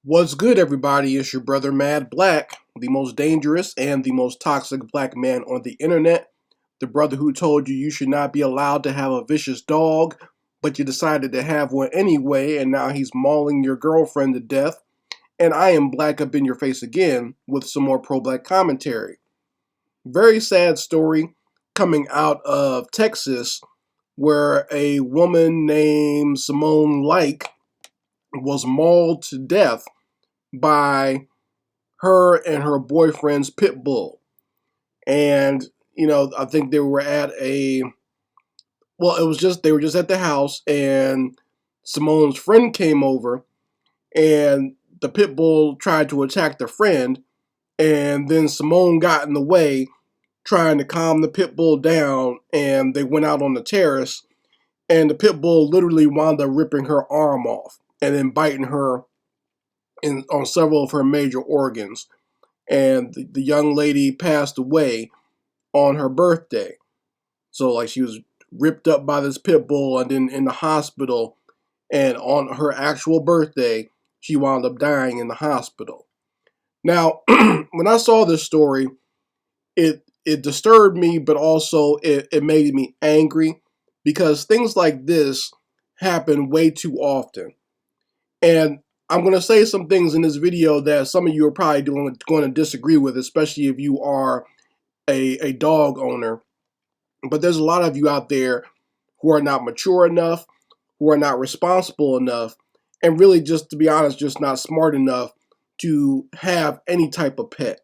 What's good, everybody? It's your brother Mad Black, the most dangerous and the most toxic black man on the internet. The brother who told you should not be allowed to have a vicious dog, but you decided to have one anyway, and now he's mauling your girlfriend to death. And I am black up in your face again with some more pro black commentary. Very sad story coming out of Texas where a woman named Simone Like was mauled to death by her and her boyfriend's pit bull. And, I think they were at they were just at the house, and Simone's friend came over, and the pit bull tried to attack the friend, and then Simone got in the way trying to calm the pit bull down, and they went out on the terrace, and the pit bull literally wound up ripping her arm off and then biting her on several of her major organs. And the young lady passed away on her birthday. So like she was ripped up by this pit bull and then in the hospital, and on her actual birthday she wound up dying in the hospital. Now, when I saw this story, it disturbed me, but also it made me angry because things like this happen way too often. And I'm going to say some things in this video that some of you are probably going to disagree with, especially if you are a dog owner. But there's a lot of you out there who are not mature enough, who are not responsible enough, and really, just to be honest, just not smart enough to have any type of pet.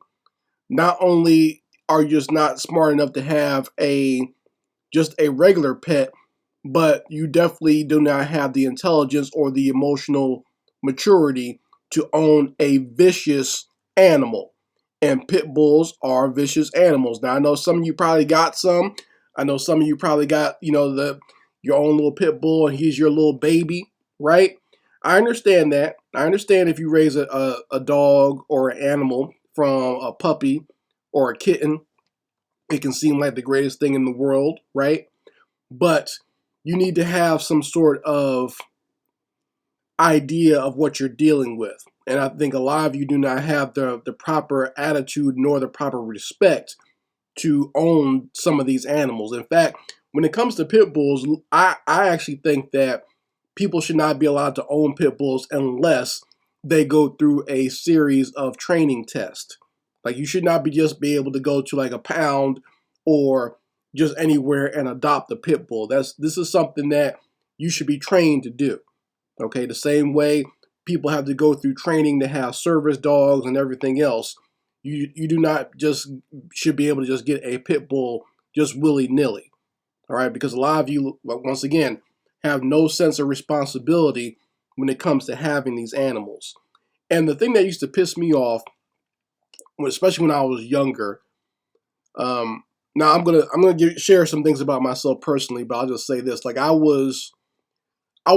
Not only are you just not smart enough to have just a regular pet, but you definitely do not have the intelligence or the emotional maturity to own a vicious animal. And pit bulls are vicious animals. Now I know some of you probably got some. I know some of you probably got, your own little pit bull and he's your little baby, right? I understand that. I understand if you raise a dog or an animal from a puppy or a kitten, it can seem like the greatest thing in the world, right? But you need to have some sort of idea of what you're dealing with. And I think a lot of you do not have the proper attitude nor the proper respect to own some of these animals. In fact, when it comes to pit bulls, I actually think that people should not be allowed to own pit bulls unless they go through a series of training tests. Like you should not be able to go to like a pound or just anywhere and adopt a pit bull. This is something that you should be trained to do. Okay, the same way people have to go through training to have service dogs and everything else. You do not just should be able to just get a pit bull just willy-nilly. All right, because a lot of you, once again, have no sense of responsibility when it comes to having these animals. And the thing that used to piss me off, especially when I was younger, now I'm gonna share some things about myself personally, but I'll just say this: like I was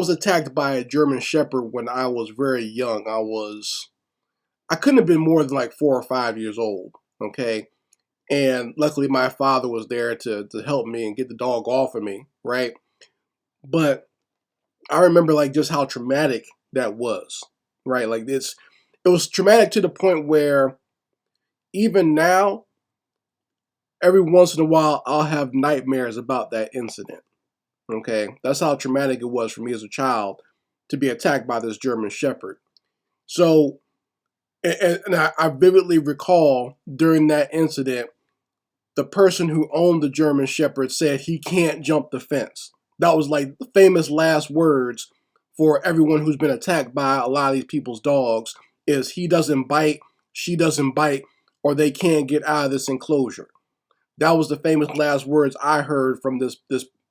attacked by a German Shepherd when I was very young. I couldn't have been more than like 4 or 5 years old. Okay, and luckily my father was there to help me and get the dog off of me, right? But I remember like just how traumatic that was, right? Like it was traumatic to the point where even now, every once in a while, I'll have nightmares about that incident. Okay, that's how traumatic it was for me as a child to be attacked by this German Shepherd. So, and I vividly recall during that incident, the person who owned the German Shepherd said he can't jump the fence. That was like the famous last words for everyone who's been attacked by a lot of these people's dogs is he doesn't bite, she doesn't bite, or they can't get out of this enclosure. That was the famous last words I heard from this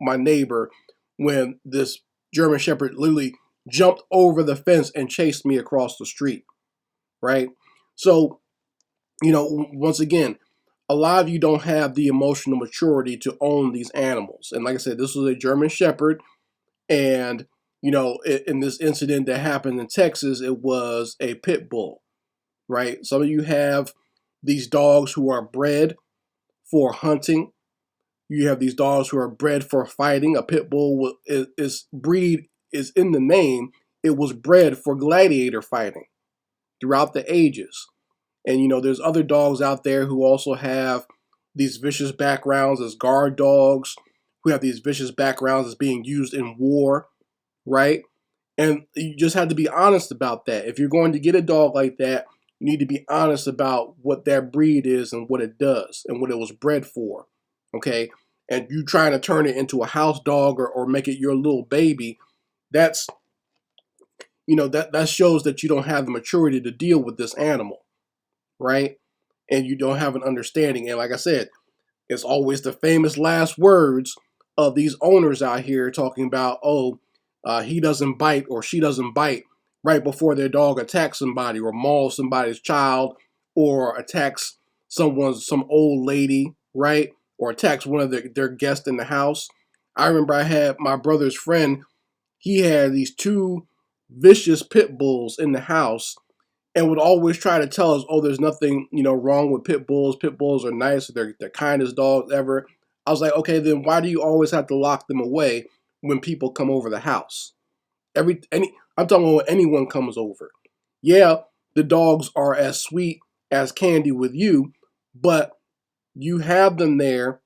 my neighbor when this German Shepherd literally jumped over the fence and chased me across the street. Right? So, once again, a lot of you don't have the emotional maturity to own these animals. And like I said, this was a German Shepherd, and in this incident that happened in Texas, it was a pit bull. Right? Some of you have these dogs who are bred for hunting. You have these dogs who are bred for fighting. A pit bull is breed is in the name. It was bred for gladiator fighting, throughout the ages. And there's other dogs out there who also have these vicious backgrounds as guard dogs, who have these vicious backgrounds as being used in war, right? And you just have to be honest about that. If you're going to get a dog like that, you need to be honest about what that breed is and what it does and what it was bred for. Okay? And you trying to turn it into a house dog or make it your little baby, that's that shows that you don't have the maturity to deal with this animal, right? And you don't have an understanding. And like I said, it's always the famous last words of these owners out here talking about, he doesn't bite or she doesn't bite, right before their dog attacks somebody or mauls somebody's child or attacks some old lady, right? Or attacks one of their guests in the house. I remember I had my brother's friend, he had these two vicious pit bulls in the house and would always try to tell us, there's nothing, wrong with pit bulls. Pit bulls are nice. They're the kindest dogs ever. I was like, okay, then why do you always have to lock them away when people come over the house? I'm talking about when anyone comes over. Yeah, the dogs are as sweet as candy with you, but you have them there,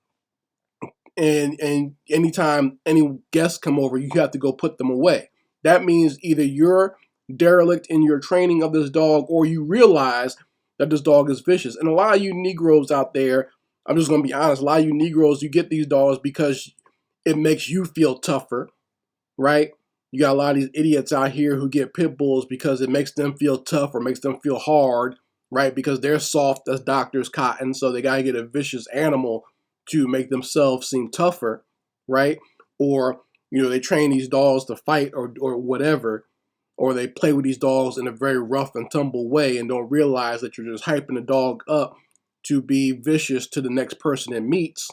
and anytime any guests come over, you have to go put them away. That means either you're derelict in your training of this dog or you realize that this dog is vicious. And a lot of you Negroes out there, I'm just going to be honest, a lot of you Negroes, you get these dogs because it makes you feel tougher, right? You got a lot of these idiots out here who get pit bulls because it makes them feel tough or makes them feel hard, right? Because they're soft as doctor's cotton, so they got to get a vicious animal to make themselves seem tougher, right? Or, they train these dogs to fight or whatever, or they play with these dogs in a very rough and tumble way and don't realize that you're just hyping the dog up to be vicious to the next person it meets,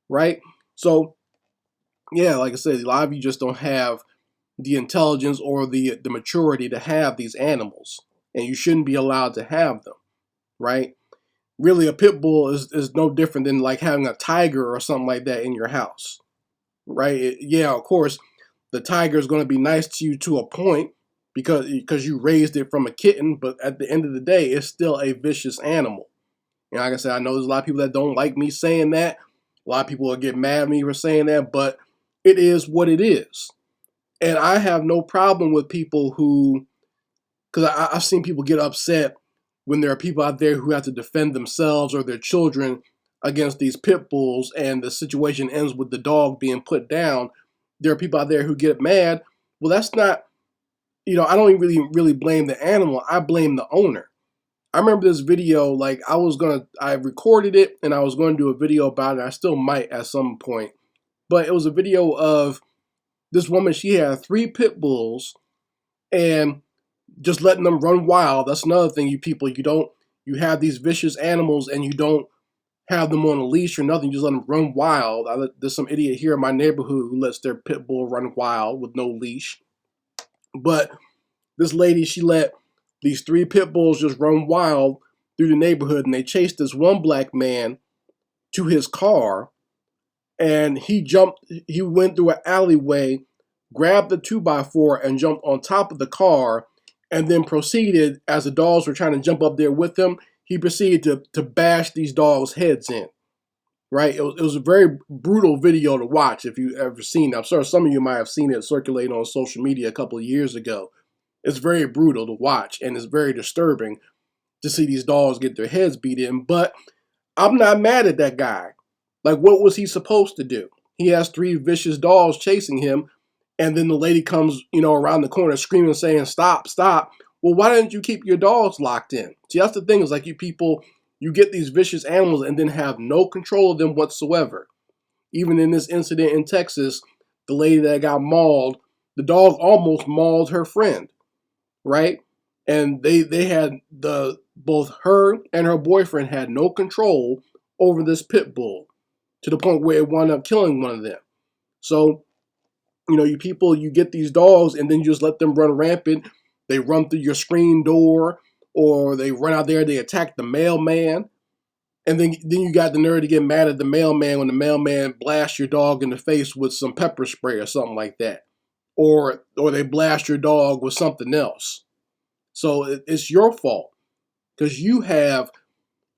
right? So, yeah, like I said, a lot of you just don't have the intelligence or the maturity to have these animals, and you shouldn't be allowed to have them, right? Really, a pit bull is no different than like having a tiger or something like that in your house, right? Yeah, of course, the tiger is going to be nice to you to a point because you raised it from a kitten, but at the end of the day, it's still a vicious animal. And like I said, I know there's a lot of people that don't like me saying that. A lot of people will get mad at me for saying that, but it is what it is. And I have no problem with people because I've seen people get upset when there are people out there who have to defend themselves or their children against these pit bulls and the situation ends with the dog being put down. There are people out there who get mad. Well, that's not, I don't really blame the animal. I blame the owner. I remember this video, like I recorded it and I was going to do a video about it. I still might at some point. But it was a video of this woman, she had 3 pit bulls and just letting them run wild. That's another thing, you people. You have these vicious animals and you don't have them on a leash or nothing. You just let them run wild. There's some idiot here in my neighborhood who lets their pit bull run wild with no leash. But this lady, she let these 3 pit bulls just run wild through the neighborhood, and they chased this one black man to his car, and he went through an alleyway, grabbed the 2x4 and jumped on top of the car, and then proceeded, as the dogs were trying to jump up there with him, he proceeded to bash these dogs' heads in. Right? It was a very brutal video to watch if you've ever seen it. I'm sure some of you might have seen it circulating on social media a couple of years ago. It's very brutal to watch, and it's very disturbing to see these dogs get their heads beat in. But I'm not mad at that guy. Like, what was he supposed to do? He has 3 vicious dogs chasing him, and then the lady comes, around the corner screaming, saying, "Stop, stop." Well, why didn't you keep your dogs locked in? See, that's the thing, is like you people, you get these vicious animals and then have no control of them whatsoever. Even in this incident in Texas, the lady that got mauled, the dog almost mauled her friend, right? And they had both her and her boyfriend had no control over this pit bull to the point where it wound up killing one of them. So, you people, you get these dogs and then you just let them run rampant. They run through your screen door, or they run out there, they attack the mailman. And then you got the nerve to get mad at the mailman when the mailman blasts your dog in the face with some pepper spray or something like that. Or they blast your dog with something else. So it's your fault because you have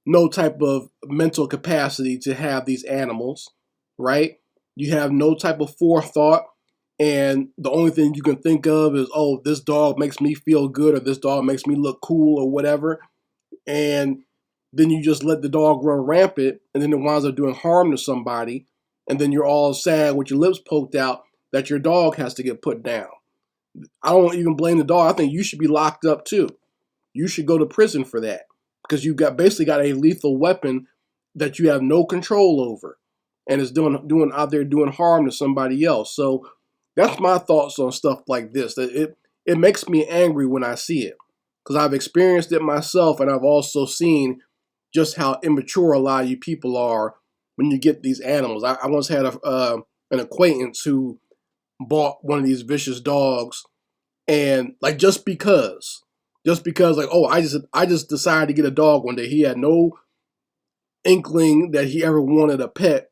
no type of mental capacity to have these animals, right? You have no type of forethought. And the only thing you can think of is, oh, this dog makes me feel good or this dog makes me look cool or whatever. And then you just let the dog run rampant and then it winds up doing harm to somebody. And then you're all sad with your lips poked out that your dog has to get put down. I don't even blame the dog. I think you should be locked up too. You should go to prison for that because you got basically got a lethal weapon that you have no control over, and is doing out there doing harm to somebody else. So that's my thoughts on stuff like this. That it makes me angry when I see it because I've experienced it myself, and I've also seen just how immature a lot of you people are when you get these animals. I once had an acquaintance who bought one of these vicious dogs, and like just because like, oh, I just decided to get a dog one day. He had no inkling that he ever wanted a pet,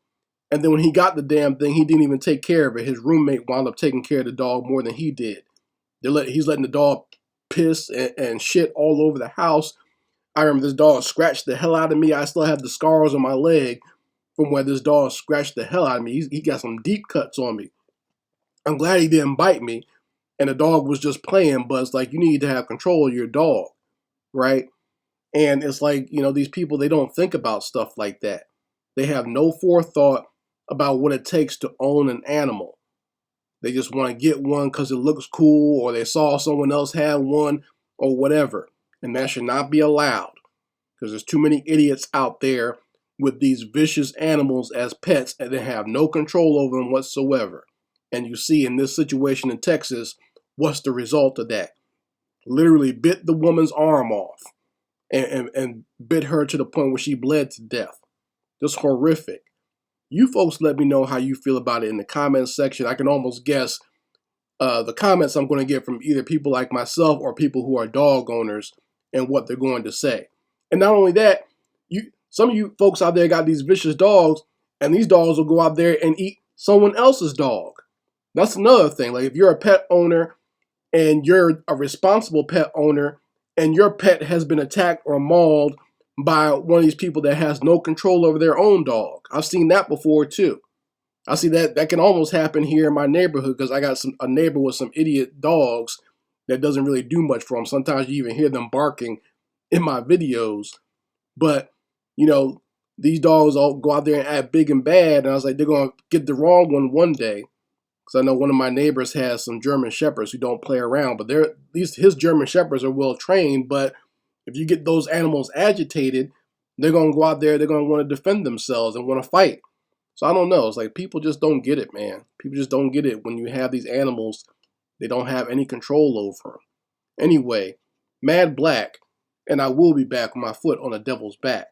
and then when he got the damn thing, he didn't even take care of it. His roommate wound up taking care of the dog more than he did. He's letting the dog piss and shit all over the house. I remember this dog scratched the hell out of me. I still have the scars on my leg from where this dog scratched the hell out of me. He got some deep cuts on me. I'm glad he didn't bite me, and the dog was just playing, but it's like you need to have control of your dog, right? And it's like, these people, they don't think about stuff like that. They have no forethought about what it takes to own an animal. They just want to get one because it looks cool, or they saw someone else have one, or whatever. And that should not be allowed because there's too many idiots out there with these vicious animals as pets and they have no control over them whatsoever. And you see in this situation in Texas, what's the result of that? Literally bit the woman's arm off and bit her to the point where she bled to death. Just horrific. You folks let me know how you feel about it in the comments section. I can almost guess the comments I'm going to get from either people like myself or people who are dog owners and what they're going to say. And not only that, some of you folks out there got these vicious dogs, and these dogs will go out there and eat someone else's dog. That's another thing. Like if you're a pet owner and you're a responsible pet owner and your pet has been attacked or mauled by one of these people that has no control over their own dog. I've seen that before too. I see that can almost happen here in my neighborhood because I got a neighbor with some idiot dogs that doesn't really do much for them. Sometimes you even hear them barking in my videos. But, these dogs all go out there and act big and bad. And I was like, they're going to get the wrong one day. Because I know one of my neighbors has some German Shepherds who don't play around. But his German Shepherds are well trained. But if you get those animals agitated, they're going to go out there, they're going to want to defend themselves and want to fight. So I don't know. It's like people just don't get it, man. People just don't get it when you have these animals. They don't have any control over them. Anyway, Mad Black, and I will be back with my foot on the devil's back.